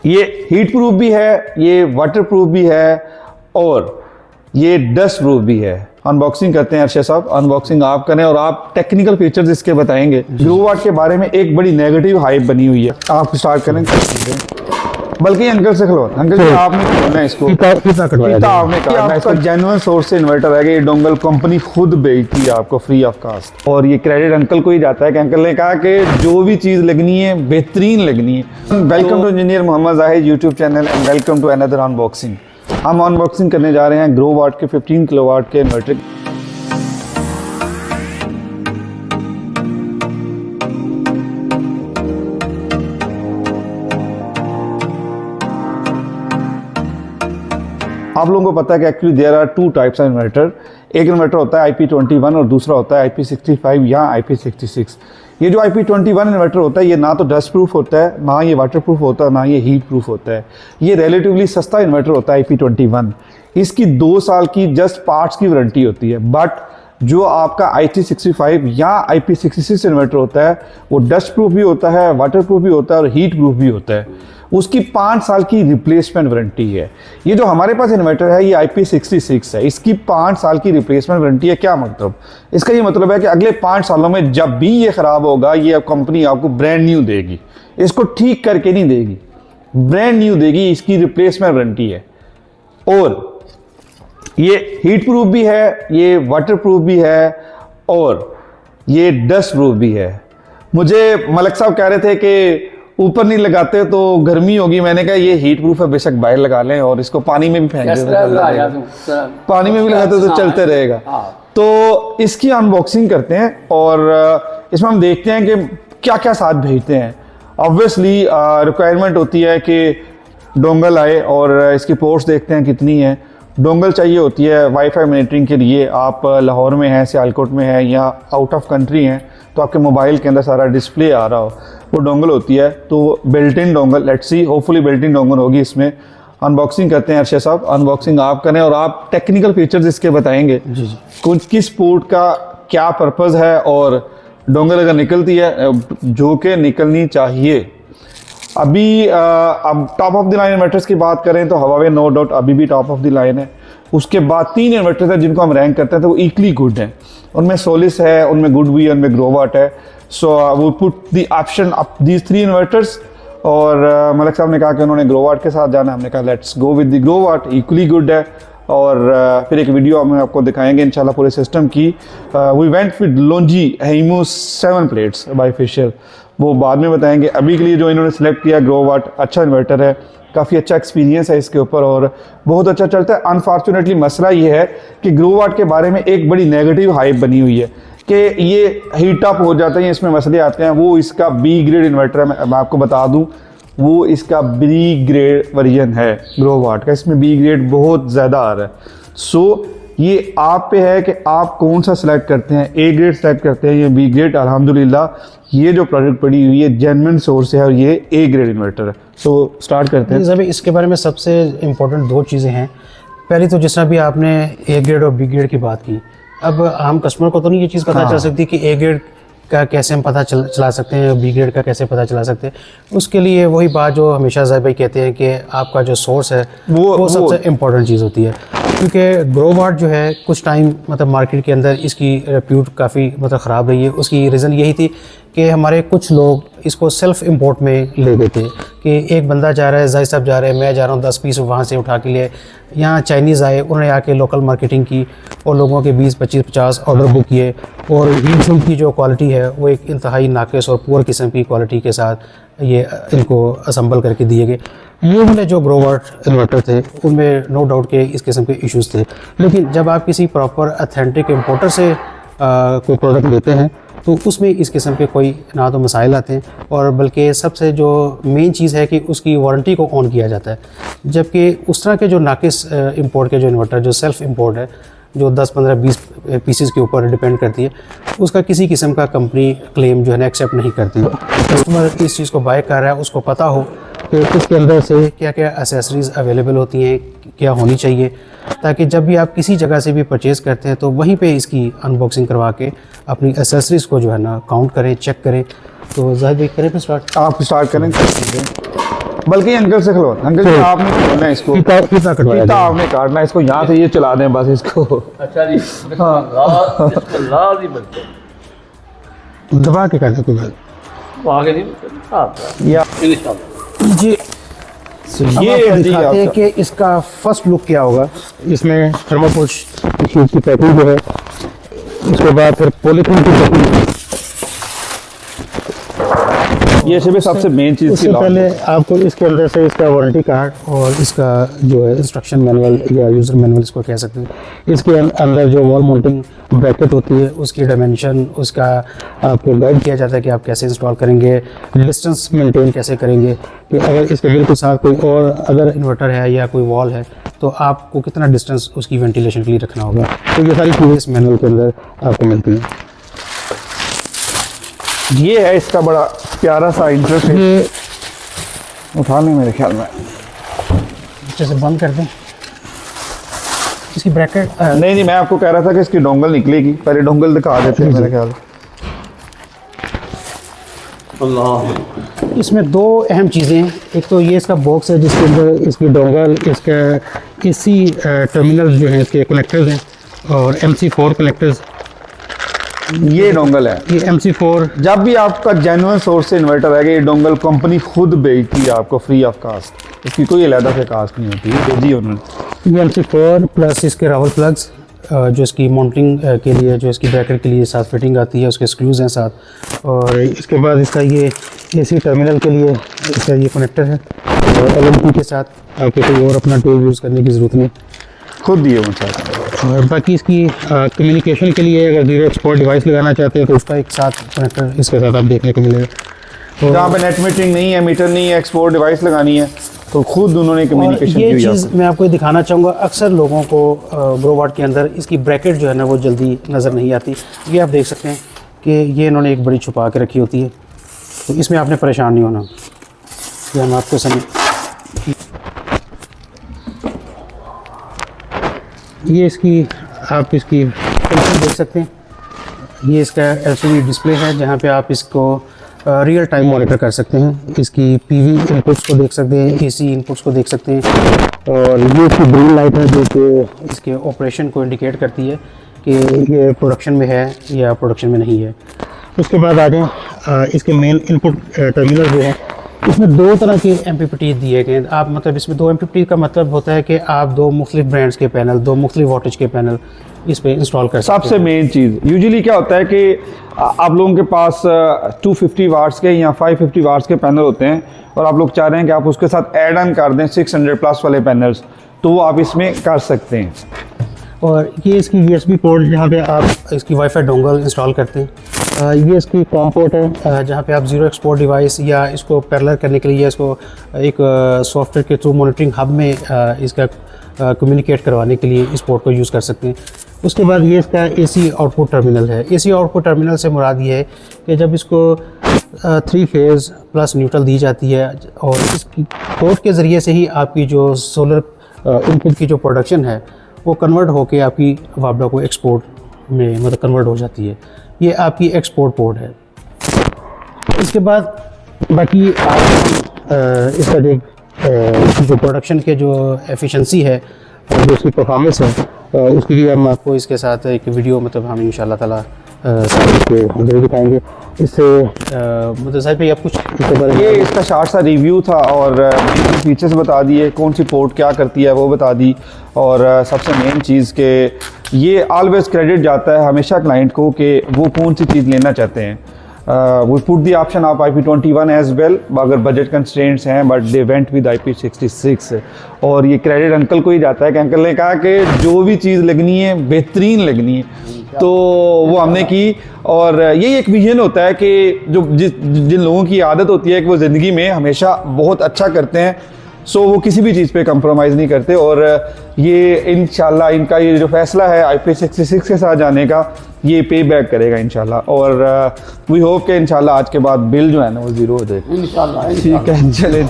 ये heat proof भी है, ये वाटर प्रूफ भी है और ये डस्ट प्रूफ भी है। अनबॉक्सिंग करते हैं अरशद साहब, अनबॉक्सिंग आप करें और आप टेक्निकल फीचर्स इसके बताएंगे। ग्रोवाट के बारे में एक बड़ी नेगेटिव हाइप बनी हुई है, आप स्टार्ट करें। बल्कि अंकल से खिलवा, अंकल जी आपने खोलना है इसको, कितना आपने काटना है। इसका जेन्युइन सोर्स से इन्वर्टर है, ये डोंगल कंपनी खुद बेचती है आपको फ्री ऑफ कास्ट, और ये क्रेडिट अंकल को ही जाता है कि अंकल ने कहा कि जो भी चीज़ लगनी है बेहतरीन लगनी है। Welcome to engineer Mohammad Zahid YouTube channel and welcome to another unboxing. हम अनबॉक्सिंग करने जा रहे हैं ग्रोवाट के 15 किलोवाट के इन्वर्टर। आप लोगों को पता है कि actually there are two types of inverter. एक इन्वर्टर होता है IP21 और दूसरा होता है IP65 या IP66। ये जो IP21 इन्वर्टर होता है ये ना तो डस्ट प्रूफ होता है, ना ये वाटर प्रूफ होता है, ना ये हीट प्रूफ होता है। ये रिलेटिवली सस्ता इन्वर्टर होता है IP21। इसकी 2 साल की जस्ट पार्ट्स की वारंटी होती है। बट जो आपका IP65 या IP66 इन्वर्टर होता है वो डस्ट प्रूफ भी होता है, वाटर प्रूफ भी होता है और हीट प्रूफ भी होता है। उसकी 5 साल की रिप्लेसमेंट वारंटी है। ये जो हमारे पास इन्वर्टर है ये IP66 है, इसकी 5 साल की रिप्लेसमेंट वारंटी है। क्या मतलब? इसका ये मतलब है कि अगले 5 सालों में जब भी ये ख़राब होगा ये कंपनी आपको ब्रांड न्यू देगी, इसको ठीक करके नहीं देगी, ब्रांड न्यू देगी। इसकी रिप्लेसमेंट वारंटी है। और ये हीट प्रूफ भी है, ये वाटर प्रूफ भी है और ये डस्ट प्रूफ भी है। मुझे मलक साहब कह रहे थे कि ऊपर नहीं लगाते तो गर्मी होगी, मैंने कहा ये हीट प्रूफ है, बेशक बाहर लगा लें और इसको पानी में भी फेंक देते, पानी में भी लगाते तो चलते रहेगा। तो इसकी अनबॉक्सिंग करते हैं और इसमें हम देखते हैं कि क्या क्या साथ भेजते हैं। ऑब्वियसली रिक्वायरमेंट होती है कि डोंगल आए और इसकी पोर्ट्स देखते हैं कितनी है। डोंगल चाहिए होती है वाईफाई मॉनिटरिंग के लिए। आप लाहौर में हैं, सियालकोट में हैं या आउट ऑफ कंट्री हैं तो आपके मोबाइल के अंदर सारा डिस्प्ले आ रहा हो, वो डोंगल होती है। तो built in dongle, let's see, hopefully built in dongle होगी इसमें। अनबॉक्सिंग करते हैं अरशद साहब, अनबॉक्सिंग आप करें और आप टेक्निकल फीचर्स इसके बताएंगे। कुछ किस पोर्ट का क्या पर्पज़ है और डोंगल अगर निकलती है जो कि निकलनी चाहिए। अभी अब top of the line inverters की बात करें तो हवावे नो डाउट अभी भी टॉप ऑफ द लाइन है। उसके बाद 3 इन्वर्टर्स हैं जिनको हम रैंक करते हैं तो वो इक्वली गुड हैं। उनमें सोलिस है, उनमें गुड भी है, उनमें ग्रोवाट है। सो वो put the option up these 3 inverters. और मलक साहब ने कहा कि उन्होंने ग्रोवाट के साथ जाना, हमने कहा let's go with the growth, equally good है। और फिर एक वीडियो हम आपको दिखाएंगे इंशाल्लाह पूरे सिस्टम की। We went with Longi Himo 7 plates by Fisher, वो बाद में बताएंगे। अभी के लिए जो इन्होंने सेलेक्ट किया ग्रोवाट, अच्छा इन्वर्टर है, काफ़ी अच्छा एक्सपीरियंस है इसके ऊपर और बहुत अच्छा चलता है। अनफॉर्चुनेटली मसला ये है कि ग्रोवाट के बारे में एक बड़ी नेगेटिव हाइप बनी हुई है कि ये हीट अप हो जाते हैं, इसमें मसले आते हैं। वो इसका B ग्रेड इन्वर्टर है, मैं आपको बता दूं, वो इसका B ग्रेड वर्जन है ग्रोवाट का, इसमें B ग्रेड बहुत ज़्यादा आ रहा है। सो ये आप पे है कि आप कौन सा सिलेक्ट करते हैं, A ग्रेड सेलेक्ट करते हैं या B ग्रेड। अल्हम्दुलिल्लाह ये जो प्रोडक्ट पड़ी हुई है जेन्युइन सोर्स है और ये A ग्रेड इन्वर्टर है। सो स्टार्ट करते हैं। अभी इसके बारे में सबसे इम्पोर्टेंट 2 चीज़ें हैं। पहली तो जिस तरह भी आपने A ग्रेड और B ग्रेड की बात की, अब हम कस्टमर को तो नहीं ये चीज़ पता चल सकती कि A ग्रेड का कैसे हम पता चला सकते हैं, B ग्रेड का कैसे पता चला सकते हैं। उसके लिए वही बात जो हमेशा ज़ाहिद भाई कहते हैं कि आपका जो सोर्स है वो सबसे इम्पोर्टेंट चीज़ होती है। क्योंकि ग्रोवाट जो है कुछ टाइम मतलब मार्केट के अंदर इसकी रेप्यूट काफ़ी मतलब ख़राब रही है। उसकी रीज़न यही थी कि हमारे कुछ लोग इसको सेल्फ़ इंपोर्ट में ले देते हैं कि एक बंदा जा रहा है, जाहिद साहब जा रहे हैं, मैं जा रहा हूँ 10 पीस वहाँ से उठा के लिए। यहाँ चाइनीज़ आए, उन्होंने आके लोकल मार्केटिंग की और लोगों के 20, 25, 50 ऑर्डर बुक किए और हीट की जो क्वालिटी है वो एक इंतहाई नाक़िस और पुअर किस्म की क्वालिटी के साथ ये इनको असम्बल करके दिए गए। ये वाले जो ग्रोवाट इन्वर्टर थे उनमें नो डाउट के इस किस्म के इश्यूज़ थे। लेकिन जब आप किसी प्रॉपर अथेंटिक इम्पोर्टर से कोई प्रोडक्ट लेते हैं तो उसमें इस किस्म के कोई ना तो मसाइल आते हैं और बल्कि सबसे जो मेन चीज़ है कि उसकी वारंटी को ऑन किया जाता है। जबकि उस तरह के जो नाकिस इंपोर्ट के जो इन्वर्टर जो सेल्फ़ इंपोर्ट है जो 10, 15, 20 पीसेस के ऊपर डिपेंड करती है, उसका किसी किस्म का कंपनी क्लेम जो है ना एक्सेप्ट नहीं करती। कस्टमर इस चीज़ को बाय कर रहा है, उसको पता हो कि इसके अंदर से क्या क्या एसेसरीज़ अवेलेबल होती हैं, क्या होनी चाहिए, ताकि जब भी आप किसी जगह से भी परचेज़ करते हैं तो वहीं पे इसकी अनबॉक्सिंग करवा के अपनी एसेसरीज़ को जो है ना काउंट करें, चेक करें। तो ज़ाहिद भाई करें फिर स्टार्ट? आप स्टार्ट करें। बल्कि अंकल से खिलवा, अंकल जी आपने खोलना है इसको, कितना कटवाया फीता जाए? आपने काटना है इसको, यहाँ से ये चला दें बस इसको। अच्छा जी, इसको लाल ही बनते हैं। दबा के करना कोई बात वो आगे नहीं बनते, हाँ, या इंशाल्लाह। जी। ये ये जी दिखाते हैं आपका। कि इसका फर्स्ट लुक क्या होगा। इसमें थर्माकोल शीट की पैकिंग जो है, उसके बाद फिर पॉलीथीन की पैकिंग। ये सिर्फ सबसे मेन चीज़ उससे की लॉक पहले आपको इसके अंदर से इसका वारंटी कार्ड और इसका जो है इंस्ट्रक्शन मैनुअल या यूज़र मैनुअल इसको कह सकते हैं, इसके अंदर जो वॉल माउंटिंग ब्रैकेट होती है उसकी डायमेंशन, उसका आपको गाइड किया जाता है कि आप कैसे इंस्टॉल करेंगे, डिस्टेंस मेंटेन कैसे करेंगे, कि अगर इसके बिल के साथ कोई और अगर इन्वर्टर है या कोई वॉल है तो आपको कितना डिस्टेंस उसकी वेंटिलेशन के लिए रखना होगा। तो ये सारी चीज़ें इस मैनुअल के अंदर आपको मिलती हैं। ये है इसका बड़ा प्यारा सा इंटरफेस। ये उठा लें मेरे ख्याल में। अच्छे से बंद कर दें इसकी ब्रैकेट। नहीं नहीं, मैं आपको कह रहा था कि इसकी डोंगल निकलेगी, पहले डोंगल दिखा देते हैं मेरे ख्याल। अल्लाह, इसमें दो अहम चीज़ें हैं। एक तो ये इसका बॉक्स है जिसके अंदर इसकी डोंगल, इसका इसी टर्मिनल जो हैं इसके कनेक्टर्स हैं और MC4 कनेक्टर्स। ये डोंगल है। ये MC4 जब भी आपका जेन्युइन सोर्स से इन्वर्टर आएगा, ये डोंगल कंपनी खुद बेचती है आपको फ्री ऑफ कास्ट, इसकी कोई अलग से कास्ट नहीं होती है, भेजी उन्होंने। ये MC4 प्लस इसके रावल प्लग्स जो इसकी माउंटिंग के लिए, जो इसकी ब्रैकेट के लिए साथ फिटिंग आती है, उसके स्क्रूज हैं साथ। और इसके बाद इसका ये AC टर्मिनल के लिए इसका ये कनेक्टर है और LNP के साथ आपको कोई और अपना टूल यूज़ करने की ज़रूरत नहीं। खुद दिए उनसे। और बाकी इसकी कम्युनिकेशन के लिए अगर जीरो एक्सपोर्ट डिवाइस लगाना चाहते हैं तो उसका एक साथ कनेक्टर इसके साथ आप देखने को मिलेगा। तो जहाँ पे नेट मीटरिंग नहीं है, मीटर नहीं है, एक्सपोर्ट डिवाइस लगानी है तो खुद उन्होंने और कम्युनिकेशन ये की हुई चीज़ है। मैं आपको ये दिखाना चाहूँगा, अक्सर लोगों को ग्रोवाट के अंदर इसकी ब्रैकेट जो है ना वो जल्दी नज़र नहीं आती। ये आप देख सकते हैं कि ये इन्होंने एक बड़ी छुपा के रखी होती है, तो इसमें आपने परेशान नहीं होना। ये हम आपको समझ, ये इसकी आप इसकी फंक्शन देख सकते हैं। ये इसका LCD डिस्प्ले है जहाँ पे आप इसको रियल टाइम मॉनिटर कर सकते हैं। इसकी PV इनपुट्स को देख सकते हैं, AC इनपुट्स को देख सकते हैं। और ये इसकी ग्रीन लाइट है जो कि इसके ऑपरेशन को इंडिकेट करती है कि ये प्रोडक्शन में है या प्रोडक्शन में नहीं है। उसके बाद आ जाएँ इसके मेन इनपुट टर्मिनल जो है, इसमें दो तरह के MPPT दिए गए हैं। आप मतलब इसमें दो MPPT का मतलब होता है कि आप दो मुख्तलिफ ब्रांड्स के पैनल, दो मुख्तलिफ वोल्टेज के पैनल इस पे इंस्टॉल कर सकते हैं। सबसे मेन चीज़ यूजुअली क्या होता है कि आप लोगों के पास 250 वाट्स के या 550 वाट्स के पैनल होते हैं और आप लोग चाह रहे हैं कि आप उसके साथ ऐड ऑन कर दें 600 प्लस वाले पैनल्स, तो वो आप इसमें कर सकते हैं। और ये इसकी USB पोर्ट जहाँ पे आप इसकी वाईफाई डोंगल इंस्टॉल करते हैं। ये इसकी कॉम पोर्ट है जहाँ पे आप जीरो एक्सपोर्ट डिवाइस या इसको पैरेलल करने के लिए या इसको एक सॉफ्टवेयर के थ्रू मॉनिटरिंग हब में इसका कम्युनिकेट करवाने के लिए इस पोर्ट को यूज़ कर सकते हैं। उसके बाद ये इसका AC आउटपुट टर्मिनल है। AC आउटपुट टर्मिनल से मुराद ये है कि जब इसको 3 फेज़ प्लस न्यूट्रल दी जाती है और इस पोर्ट के ज़रिए से ही आपकी जो सोलर इनपुट की जो प्रोडक्शन है वो कन्वर्ट होके आपकी वापडा को एक्सपोर्ट में मतलब कन्वर्ट हो जाती है। ये आपकी एक्सपोर्ट पोर्ट है। इसके बाद बाकी इसका जो प्रोडक्शन के जो एफिशिएंसी है और जो उसकी परफॉर्मेंस है उसकी भी हम आपको इसके साथ एक वीडियो मतलब हम इंशाल्लाह ताला जरूर दिखाएंगे। इससे मतलब साहिब भाई आप कुछ इसके बारे में, ये इसका शार्ट सा रिव्यू था और फीचर्स बता दिए, कौन सी पोर्ट क्या करती है वो बता दी। और सबसे मेन चीज़ के ये ऑलवेज क्रेडिट जाता है हमेशा क्लाइंट को कि वो कौन सी चीज़ लेना चाहते हैं। वो put the option of IP21 as well, अगर बजट कंस्ट्रेंट्स हैं, but they went with IP66। और ये क्रेडिट अंकल को ही जाता है कि अंकल ने कहा कि जो भी चीज़ लगनी है बेहतरीन लगनी है, तो वो हमने की। और यही एक विजन होता है कि जो जिन लोगों की आदत होती है कि वो ज़िंदगी में हमेशा बहुत अच्छा करते हैं, सो वो किसी भी चीज़ पे कंप्रोमाइज़ नहीं करते। और ये इंशाल्लाह इनका ये जो फैसला है IP66 के साथ जाने का, ये पे बैक करेगा इंशाल्लाह। और वी होप कि इंशाल्लाह आज के बाद बिल जो है ना वो ज़ीरो हो जाए। इंशाल्लाह ठीक है, चलें।